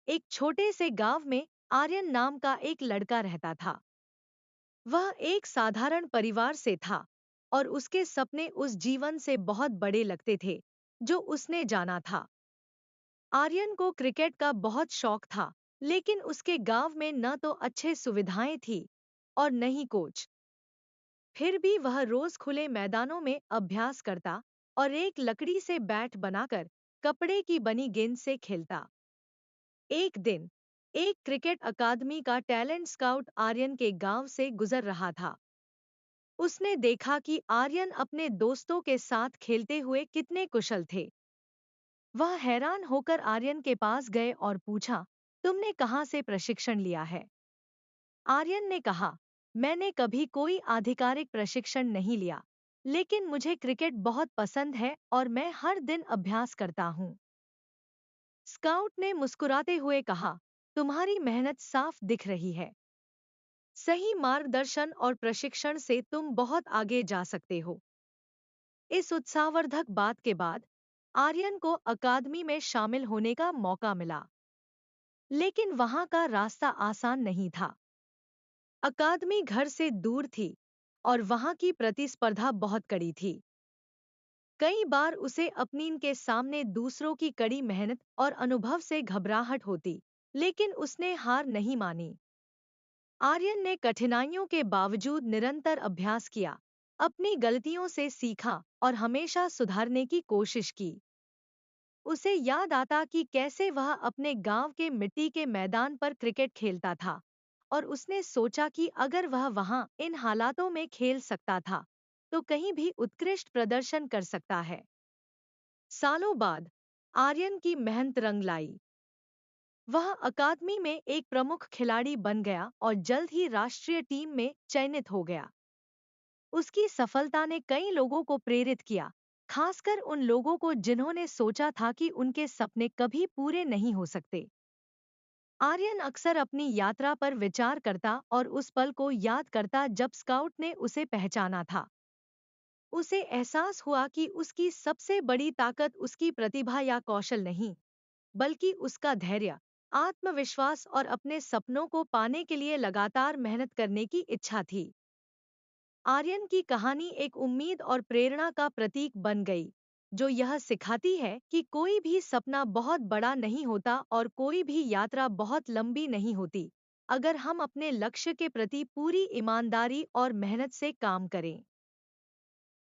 एक छोटे से गांव में आर्यन नाम का एक लड़का रहता था। वह एक साधारण परिवार से था और उसके सपने उस जीवन से बहुत बड़े लगते थे जो उसने जाना था। आर्यन को क्रिकेट का बहुत शौक था, लेकिन उसके गांव में न तो अच्छे सुविधाएं थी और न ही कोच। फिर भी वह रोज खुले मैदानों में अभ्यास करता और एक लकड़ी से बैट बनाकर कपड़े की बनी गेंद से खेलता। एक दिन एक क्रिकेट अकादमी का टैलेंट स्काउट आर्यन के गांव से गुजर रहा था। उसने देखा कि आर्यन अपने दोस्तों के साथ खेलते हुए कितने कुशल थे। वह हैरान होकर आर्यन के पास गए और पूछा, तुमने कहाँ से प्रशिक्षण लिया है? आर्यन ने कहा, मैंने कभी कोई आधिकारिक प्रशिक्षण नहीं लिया, लेकिन मुझे क्रिकेट बहुत पसंद है और मैं हर दिन अभ्यास करता हूँ। स्काउट ने मुस्कुराते हुए कहा, तुम्हारी मेहनत साफ दिख रही है। सही मार्गदर्शन और प्रशिक्षण से तुम बहुत आगे जा सकते हो। इस उत्साहवर्धक बात के बाद आर्यन को अकादमी में शामिल होने का मौका मिला, लेकिन वहां का रास्ता आसान नहीं था। अकादमी घर से दूर थी और वहां की प्रतिस्पर्धा बहुत कड़ी थी। कई बार उसे अपनी के सामने दूसरों की कड़ी मेहनत और अनुभव से घबराहट होती, लेकिन उसने हार नहीं मानी। आर्यन ने कठिनाइयों के बावजूद निरंतर अभ्यास किया, अपनी गलतियों से सीखा और हमेशा सुधारने की कोशिश की। उसे याद आता कि कैसे वह अपने गांव के मिट्टी के मैदान पर क्रिकेट खेलता था और उसने सोचा कि अगर वह वहां इन हालातों में खेल सकता था तो कहीं भी उत्कृष्ट प्रदर्शन कर सकता है। सालों बाद आर्यन की मेहनत रंग लाई। वह अकादमी में एक प्रमुख खिलाड़ी बन गया और जल्द ही राष्ट्रीय टीम में चयनित हो गया। उसकी सफलता ने कई लोगों को प्रेरित किया, खासकर उन लोगों को जिन्होंने सोचा था कि उनके सपने कभी पूरे नहीं हो सकते। आर्यन अक्सर अपनी यात्रा पर विचार करता और उस पल को याद करता जब स्काउट ने उसे पहचाना था। उसे एहसास हुआ कि उसकी सबसे बड़ी ताकत उसकी प्रतिभा या कौशल नहीं, बल्कि उसका धैर्य, आत्मविश्वास और अपने सपनों को पाने के लिए लगातार मेहनत करने की इच्छा थी। आर्यन की कहानी एक उम्मीद और प्रेरणा का प्रतीक बन गई, जो यह सिखाती है कि कोई भी सपना बहुत बड़ा नहीं होता और कोई भी यात्रा बहुत लंबी नहीं होती, अगर हम अपने लक्ष्य के प्रति पूरी ईमानदारी और मेहनत से काम करें।